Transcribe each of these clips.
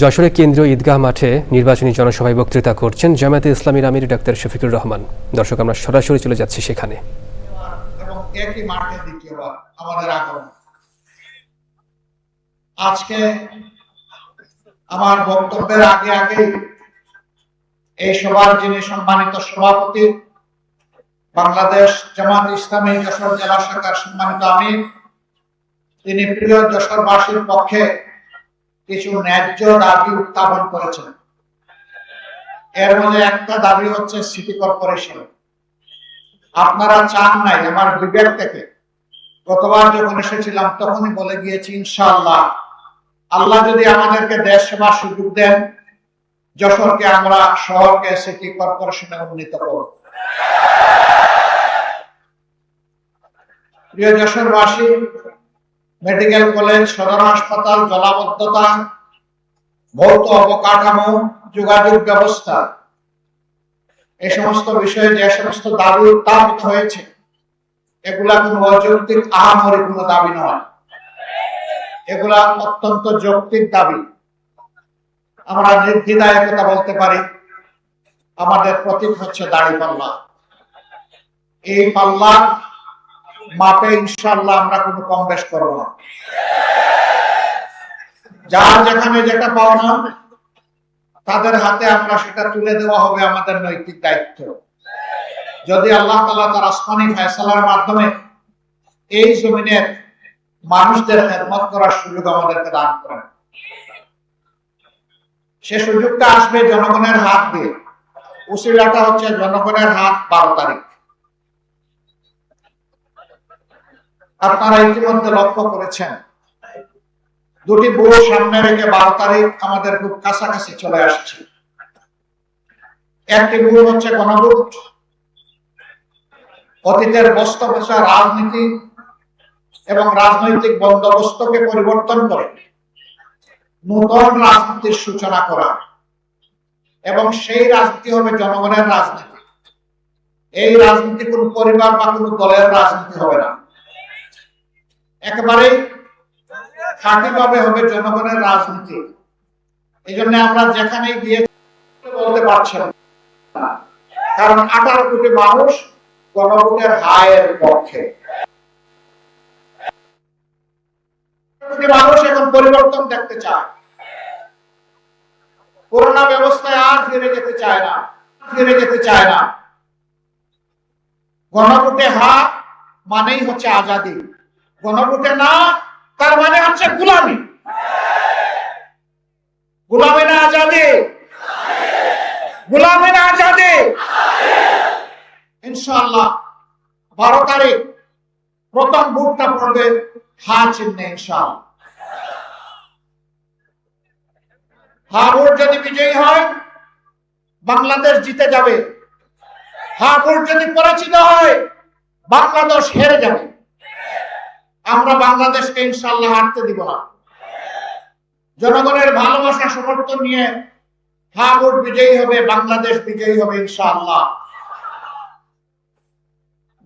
যশোরে কেন্দ্রীয় ঈদগাহ মাঠে নির্বাচনী জনসভায় বক্তৃতা করছেন জামায়াতে ইসলামীর আমির ডাক্তার শফিকুর রহমান। দর্শক, আমরা সরাসরি চলে যাচ্ছি সেখানে। এবং একই মাঠে দ্বিতীয়বার আমাদের আগমন। আজকে আমার বক্তব্যের আগে এই সভার যিনি সম্মানিত সভাপতি, বাংলাদেশ জামায়াতে ইসলামী যশোর জেলা শাখার সম্মানিত আমির, তিনি প্রিয় যশোরবাসীর পক্ষে কিছু ন্যায্য দাবি উত্থাপন করেছেন। এর মধ্যে একটা দাবি হচ্ছে সিটি কর্পোরেশন। আপনারা চান নাই, আমার বিবেক থেকে গতবার যখন এসেছিলাম তখনই বলে গিয়েছি, ইনশাআল্লাহ আল্লাহ যদি আমাদেরকে দেশ সেবার সুযোগ দেন, যশোরকে আমরা শহরকে সিটি কর্পোরেশনে উন্নীত করব। প্রিয় যশোরবাসী, মেডিকেল কলেজ, সদর হাসপাতাল, জলাবদ্ধতা, ভৌত অবকাঠামো, যোগাযোগ ব্যবস্থা, এই সমস্ত বিষয়ে যে সমস্ত দাবি উত্থাপিত হয়েছে, এগুলা কোনো অযৌক্তিক আহামরি কোনো দাবি নয়, এগুলা অত্যন্ত যৌক্তিক দাবি। আমরা নির্দ্বিধায় কথা বলতে পারি, আমাদের প্রতীক হচ্ছে দাঁড়িপাল্লা। এই পাল্লা মাপে ইনশাআল্লাহ আমরা কোনো কম বেশ করব না। যার যেখানে যেটা পাওনা, তাদের হাতে আমরা সেটা তুলে দেওয়া হবে আমাদের নৈতিক দায়িত্ব। যদি আল্লাহ তাআলা তার আসমানি ফয়সালার মাধ্যমে এই জমিনের মানুষদের খেদমত করার সুযোগ আমাদেরকে দান করেন, সে সুযোগটা আসবে জনগণের হাত দিয়ে। উসিলাটা হচ্ছে জনগণের হাত 12 তারিখ। আপনারা ইতিমধ্যে লক্ষ্য করেছেন, দুটি ভোট সামনে রেখে 12 তারিখ আমাদের খুব কাছাকাছি চলে আসছে। একটি ভোট হচ্ছে গণভোট। অতীতের বস্তবসা রাজনীতি এবং রাজনৈতিক বন্দোবস্তকে পরিবর্তন করে নতুন রাজনীতির সূচনা করা, এবং সেই রাজনীতি হবে জনগণের রাজনীতি। এই রাজনীতি কোন পরিবার বা কোন দলের রাজনীতি হবে না, একেবারে খাঁটিভাবে হবে জনগণের রাজনীতি। এই জন্য আমরা যেখানে গিয়ে বলতে পারছেন না, কারণ 18 কোটি মানুষ গণভোটের হায়ের পক্ষে। মানুষ এখন পরিবর্তন দেখতে চায়, করোনা ব্যবস্থায় আর ফিরে যেতে চায় না। গণভোটে হা মানেই হচ্ছে আজাদি, গণভোটে না তার মানে হচ্ছে গোলামি। গোলামি না আজাদি, গোলামি না আজাদি। ইনশাআল্লাহ 12 তারিখ প্রথম ভোটটা পড়বে হা চিহ্নে। ইনশাআল্লাহ হা ভোট যদি বিজয়ী হয়, বাংলাদেশ জিতে যাবে। হা ভোট যদি পরাজিত হয়, বাংলাদেশ হেরে যাবে। আমরা বাংলাদেশকে ইনশাআল্লাহ হারতে দিব না। জনগণের ভালোবাসা সমর্থন নিয়ে হা ভোট বিজয়ী হবে, বাংলাদেশ বিজয়ী হবে ইনশাআল্লাহ।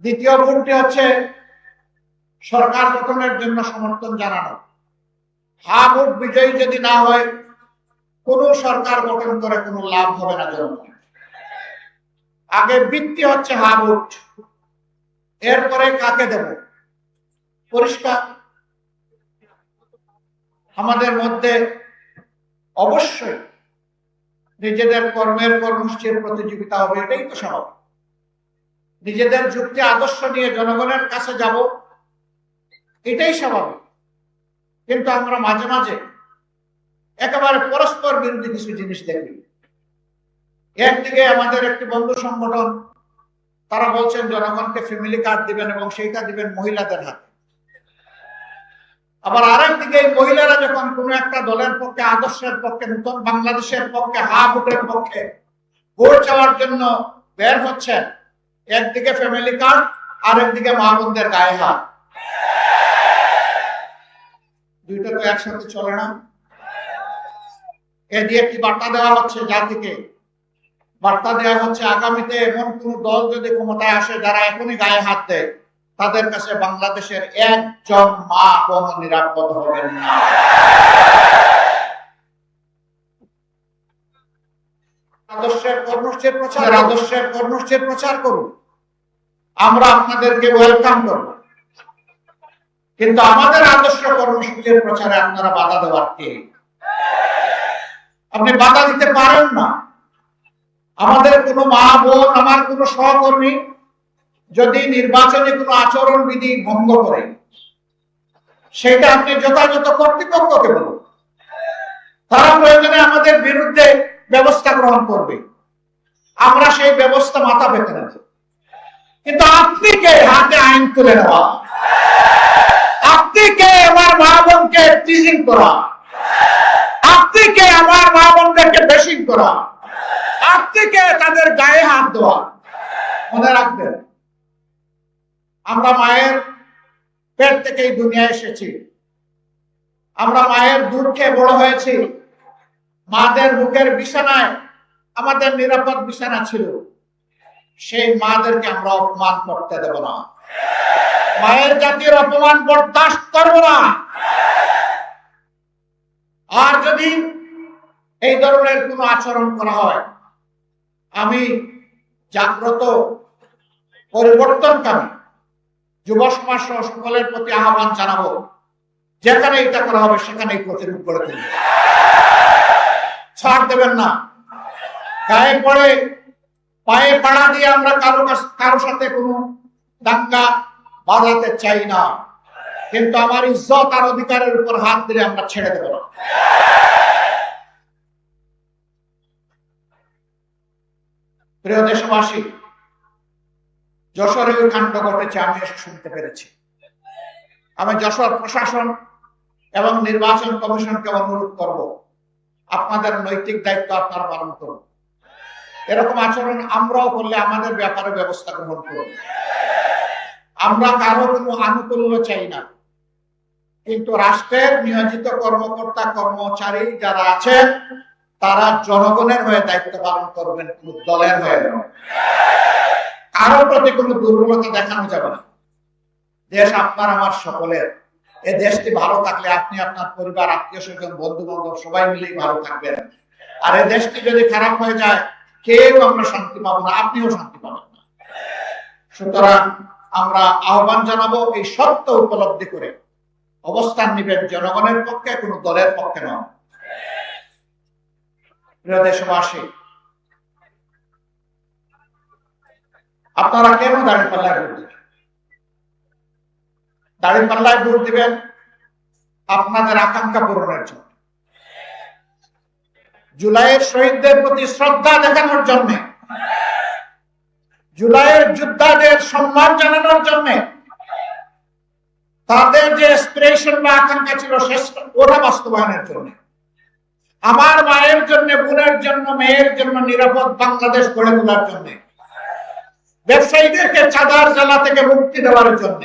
দ্বিতীয় ভোটটি হচ্ছে সরকার গঠনের জন্য সমর্থন জানানো। হা ভোট বিজয়ী যদি না হয়, কোন সরকার গঠন করে কোনো লাভ হবে না জনগণের। আগে ভিত্তি হচ্ছে হা ভোট, এরপরে কাকে দেব পরিষ্কার। আমাদের মধ্যে অবশ্যই নিজেদের কর্মের কর্মসূচির প্রতিযোগিতা হবে, এটাই তো স্বাভাবিক। নিজেদের যুক্তি আদর্শ নিয়ে জনগণের কাছে যাব, এটাই স্বাভাবিক। কিন্তু আমরা মাঝে মাঝে একেবারে পরস্পর বিরোধী কিছু জিনিস দেখি। একদিকে আমাদের একটি বন্ধু সংগঠন, তারা বলছেন জনগণকে ফ্যামিলি কার্ড দিবেন এবং সেইটা দিবেন মহিলাদের হাতে। আবার আরেকদিকে এই মহিলারা যখন কোনো একটা দলের পক্ষে, আদর্শের পক্ষে, নতুন বাংলাদেশের পক্ষে, হা ভোটের পক্ষে ভোট চাওয়ার জন্য বের হচ্ছেন, একদিকে ফ্যামিলি কার্ড, আরেকদিকে মা বোনদের গায়ে হাত। দুইটা তো একসাথে চলে না। এ দিয়ে কি বার্তা দেওয়া হচ্ছে জাতিকে? বার্তা দেওয়া হচ্ছে আগামীতে এমন কোন দল যদি ক্ষমতায় আসে যারা এখনই গায়ে হাত দেয়, তাদের কাছে বাংলাদেশের একজন মা বোন নিরাপদ হবেন না। আদর্শের কর্মসূচির প্রচার করুন, আমরা আপনাদেরকে ওয়েলকাম করব। কিন্তু আমাদের আদর্শ কর্মসূচির প্রচারে আপনারা বাধা দেওয়ার কে? আপনি বাধা দিতে পারেন না। আমাদের কোনো মা বোন, আমার কোনো সহকর্মী যদি নির্বাচনে কোনো আচরণ বিধি ভঙ্গ করে, সেটা আপনি যথাযথ কর্তৃপক্ষকে বলুন, তারা প্রয়োজনে আমাদের বিরুদ্ধে ব্যবস্থা গ্রহণ করবে, আমরা সেই ব্যবস্থা মাথা পেতে নেব। কিন্তু আপনি কে হাতে আইন তুলে নেওয়া? আপনি কে আমার মা বোনকে টিজিং করা? আপনি কে আমার মা বোনদেরকে বেশিং করা? আপনি কে তাদের গায়ে হাত দেওয়া? মনে রাখবেন, আমরা মায়ের পেট থেকে এই দুনিয়ায় এসেছি, আমরা মায়ের দুধ খেয়ে বড় হয়েছি। মাদের বুকের বিছানায় আমাদের নিরাপদ বিছানা ছিল। সেই মাদেরকে আমরা অপমান করতে দেব না। মায়ের জাতির অপমান বরদাস্ত করব না। আর যদি এই ধরনের কোনো আচরণ করা হয়, আমি জাগ্রত পরিবর্তনকামী যুব সমাজ সহ সকলের প্রতি আহ্বান জানাবো, যেখানে এটা করা হবে সেখানেই প্রতিরোধ করে তুলবে। ছাড় দেবেন না। গায়ে পড়ে পায়ে পাড়া দিয়ে আমরা কারো সাথে কোনো দাঙ্গা বাঁধাতে চাই না, কিন্তু আমার ইজ্জত আর অধিকারের উপর হাত দিলে আমরা ছেড়ে দেব না। প্রিয় দেশবাসী, যশোরে ওই কাণ্ড ঘটেছে, আমি এসে শুনতে পেরেছি। আমি যশোর প্রশাসন এবং নির্বাচন কমিশনকে অনুরোধ করব, আপনাদের নৈতিক দায়িত্ব আপনারা পালন করুন। এরকম আচরণ আমরাও করলে আমাদের ব্যাপারে ব্যবস্থা গ্রহণ করুন। আমরা কারো কোনো আনুকূল্য চাই না, কিন্তু রাষ্ট্রের নিয়োজিত কর্মকর্তা কর্মচারী যারা আছেন তারা জনগণের হয়ে দায়িত্ব পালন করবেন, কোন দলের হয়ে নয়। কারোর প্রতি কোনো দুর্বলতা দেখানো যাবে না। দেশ আপনার আমার সকলের। এই দেশটি ভালো থাকলে আপনি, আপনার পরিবার, আত্মীয় স্বজন, বন্ধু বান্ধব সবাই মিলেই ভালো থাকবেন। আর এই দেশটি যদি খারাপ হয়ে যায়, কেউ আমরা শান্তি পাবো না, আপনিও শান্তি পাবেন না। সুতরাং আমরা আহ্বান জানাবো, এই সত্য উপলব্ধি করে অবস্থান নিবেন জনগণের পক্ষে, কোনো দলের পক্ষে নয়। প্রিয় দেশবাসী, আপনারা কেন দাঁড়িপাল্লায় ভোট দিবেন? দাঁড়িপাল্লায় ভোট দিবেন আপনাদের আকাঙ্ক্ষা পূরণের জন্য, জুলাইয়ের শহীদদের প্রতি শ্রদ্ধা দেখানোর জন্য, জুলাইয়ের যোদ্ধাদের সম্মান জানানোর জন্য, তাদের যে অ্যাসপিরেশন বা আকাঙ্ক্ষা ছিল ওটা বাস্তবায়নের জন্য, আমার মায়ের জন্য, বোনের জন্য, মেয়ের জন্য নিরাপদ বাংলাদেশ গড়ে তোলার জন্য, ব্যবসায়ীদেরকে চাঁদার জ্বালা থেকে মুক্তি দেওয়ার জন্য,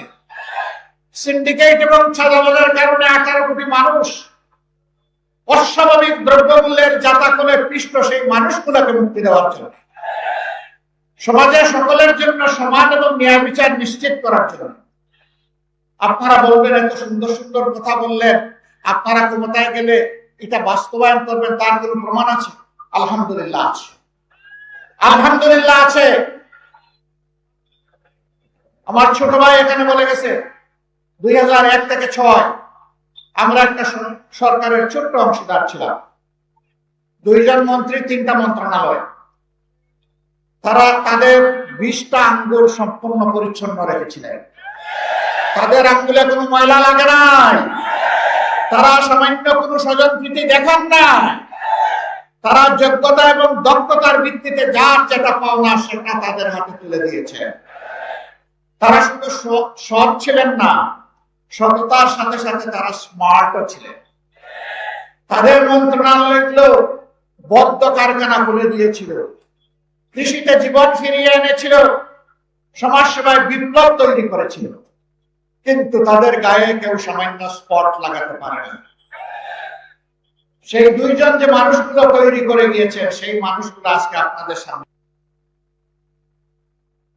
সিন্ডিকেট এবং চাঁদাবাজের কারণে 18 কোটি মানুষ অস্বাভাবিক দ্রব্যমূল্যের জাতাকলে পিষ্ট, সেই মানুষগুলোকে মুক্তি দেওয়ার জন্য, সমাজে সকলের জন্য সমান এবং ন্যায় বিচার নিশ্চিত করার জন্য। আপনারা বলবেন, এত সুন্দর সুন্দর কথা বললেন, আপনারা ক্ষমতায় গেলে এটা বাস্তবায়ন করবেন, তার কোনো প্রমাণ আছে? আলহামদুলিল্লাহ আছে, আলহামদুলিল্লাহ আছে। আমার ছোট ভাই এখানে বলে গেছে 2001 থেকে 6 আমরা একটা সরকারের ছোট্ট অংশীদার ছিলাম, 2 জন মন্ত্রী, 3টা মন্ত্রণালয়। তারা তাদের 20টা আঙ্গুল সম্পূর্ণ পরিচ্ছন্ন রেখেছিলেন। তাদের আঙ্গুলে কোনো ময়লা লাগে নাই, তারা সামান্য কোনো স্বজনপ্রীতি দেখান না, তারা যোগ্যতা এবং দক্ষতার ভিত্তিতে যার যেটা পাওনা সেটা তাদের হাতে তুলে দিয়েছে। তারা শুধু সৎ ছিলেন না, সততার সাথে সাথে তারা স্মার্টও ছিলেন। তাদের মন্ত্রণালয়গুলো বদ্ধ কারখানা খুলে দিয়েছিল, কৃষিতে জীবন ফিরিয়ে এনেছিল, সমাজসেবায় বিপ্লব তৈরি করেছিল, কিন্তু তাদের গায়ে কেউ সামান্য স্পট লাগাতে পারে না। সেই 2 জন যে মানুষগুলো তৈরি করে গিয়েছে, সেই মানুষগুলো আজকে আপনাদের সামনে